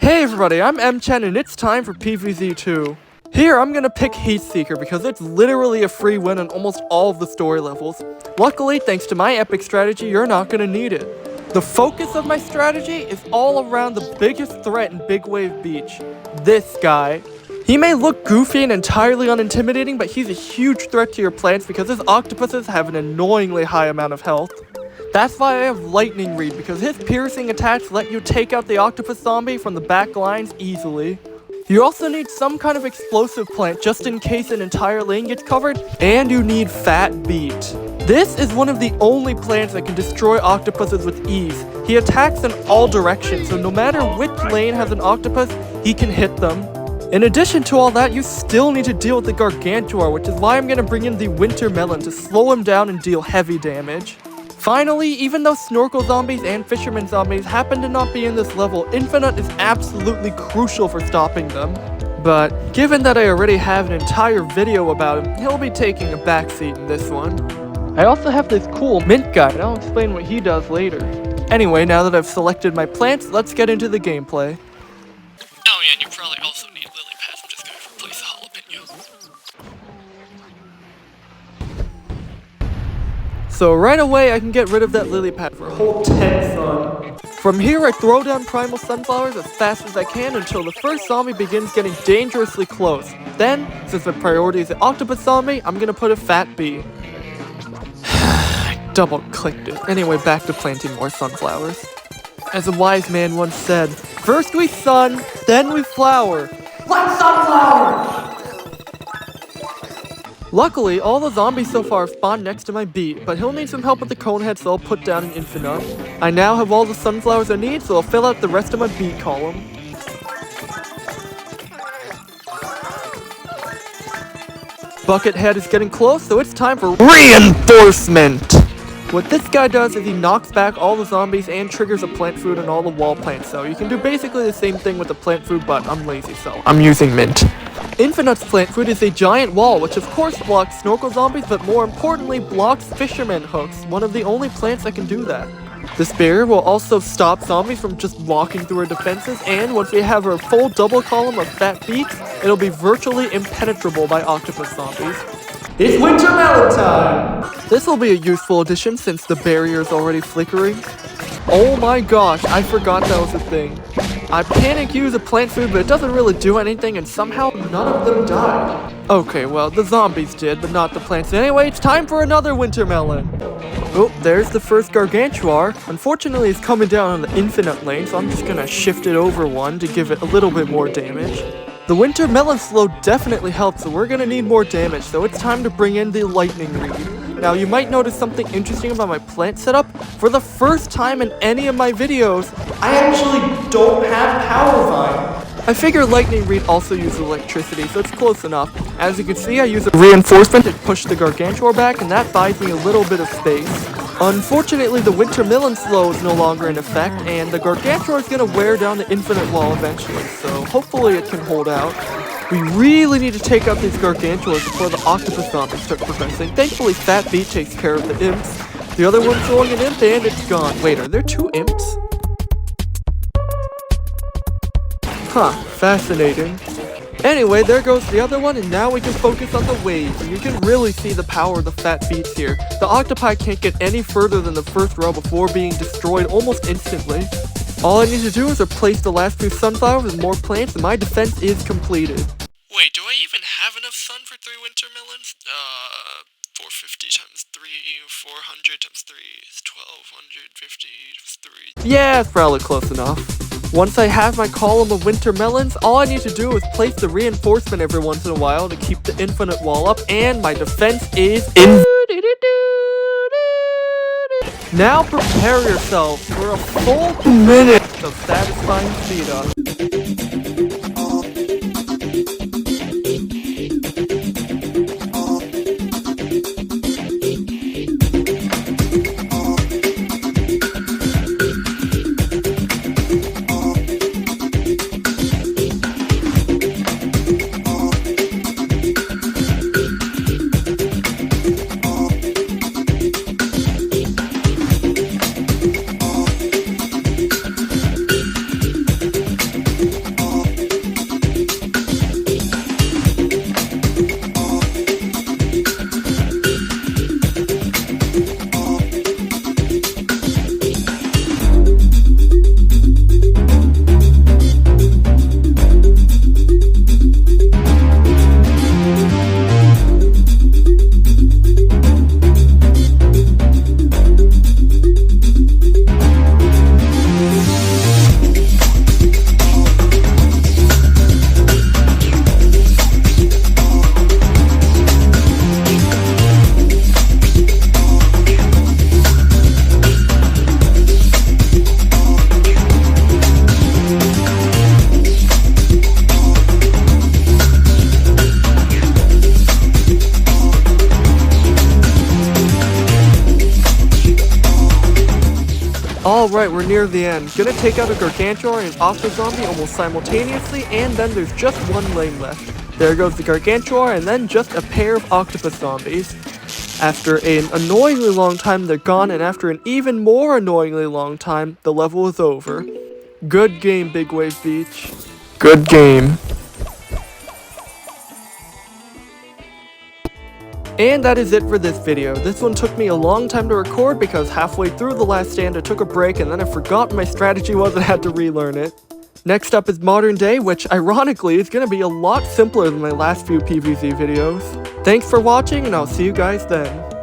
Hey everybody, I'm M-Chen and it's time for PvZ 2. Here, I'm gonna pick Heatseeker because it's literally a free win on almost all of the story levels. Luckily, thanks to my epic strategy, you're not gonna need it. The focus of my strategy is all around the biggest threat in Big Wave Beach. This guy. He may look goofy and entirely unintimidating, but he's a huge threat to your plants because his octopuses have an annoyingly high amount of health. That's why I have Lightning Reed, because his piercing attacks let you take out the octopus zombie from the back lines easily. You also need some kind of explosive plant just in case an entire lane gets covered, and you need Phat Beet. This is one of the only plants that can destroy octopuses with ease. He attacks in all directions, so no matter which lane has an octopus, he can hit them. In addition to all that, you still need to deal with the Gargantuar, which is why I'm going to bring in the Winter Melon to slow him down and deal heavy damage. Finally, even though Snorkel Zombies and Fisherman Zombies happen to not be in this level, Infinite is absolutely crucial for stopping them. But given that I already have an entire video about him, he'll be taking a backseat in this one. I also have this cool mint guy, and I'll explain what he does later. Anyway, now that I've selected my plants, let's get into the gameplay. Oh yeah, and you probably also need lily pads. I'm just gonna replace the jalapeno. So right away, I can get rid of that lily pad for a whole 10 sun. From here, I throw down primal sunflowers as fast as I can until the first zombie begins getting dangerously close. Then, since my priority is the octopus zombie, I'm gonna put a Phat Beet. I double-clicked it. Anyway, back to planting more sunflowers. As a wise man once said, first we sun, then we flower. Like sunflower! Luckily, all the zombies so far have spawned next to my beet, but he'll need some help with the conehead, so I'll put down an Infinite. I now have all the sunflowers I need, so I'll fill out the rest of my beet column. Buckethead is getting close, so it's time for reinforcement! What this guy does is he knocks back all the zombies and triggers a plant food on all the wall plants, so you can do basically the same thing with the plant food, but I'm lazy, so I'm using mint. Infinite's plant food is a giant wall, which of course blocks snorkel zombies, but more importantly blocks fisherman hooks, one of the only plants that can do that. This barrier will also stop zombies from just walking through our defenses, and once we have our full double column of Phat Beets, it'll be virtually impenetrable by octopus zombies. It's Winter Melon time! This will be a useful addition since the barrier is already flickering. Oh my gosh, I forgot that was a thing. I panic use a plant food, but it doesn't really do anything, and somehow none of them died. Okay, well, the zombies did, but not the plants. Anyway, it's time for another Winter Melon. Oh, there's the first Gargantuar. Unfortunately, it's coming down on the Infinite lane, so I'm just gonna shift it over one to give it a little bit more damage. The Winter Melon slow definitely helps, so we're gonna need more damage, so it's time to bring in the Lightning Reed. Now, you might notice something interesting about my plant setup. For the first time in any of my videos, I actually don't have Power Vine. I figure Lightning Reed also uses electricity, so it's close enough. As you can see, I use a reinforcement to push the Gargantuar back, and that buys me a little bit of space. Unfortunately, the Winter Melon slow is no longer in effect, and the Gargantuar is going to wear down the Infinite wall eventually, so hopefully it can hold out. We really need to take out these Gargantuars before the octopus zombies start progressing. Thankfully, Phat Beet takes care of the imps. The other one's throwing an imp, and it's gone. Wait, are there two imps? Huh, fascinating. Anyway, there goes the other one, and now we can focus on the waves, and you can really see the power of the Phat Beets here. The octopi can't get any further than the first row before being destroyed almost instantly. All I need to do is replace the last few sunflowers with more plants, and my defense is completed. Wait, do I even have enough sun for 3 winter melons? 450 times 3, 400 times 3 is 1250 times 3. Yeah, it's probably close enough. Once I have my column of winter melons, all I need to do is place the reinforcement every once in a while to keep the Infinite wall up, and my defense is in. Now prepare yourselves for a full minute of satisfying speed up. Alright, we're near the end. Gonna take out a Gargantuar and an Octo Zombie almost simultaneously, and then there's just one lane left. There goes the Gargantuar, and then just a pair of Octopus Zombies. After an annoyingly long time, they're gone, and after an even more annoyingly long time, the level is over. Good game, Big Wave Beach. Good game. And that is it for this video. This one took me a long time to record because halfway through the last stand I took a break and then I forgot my strategy was and I had to relearn it. Next up is Modern Day, which ironically is going to be a lot simpler than my last few PvZ videos. Thanks for watching and I'll see you guys then.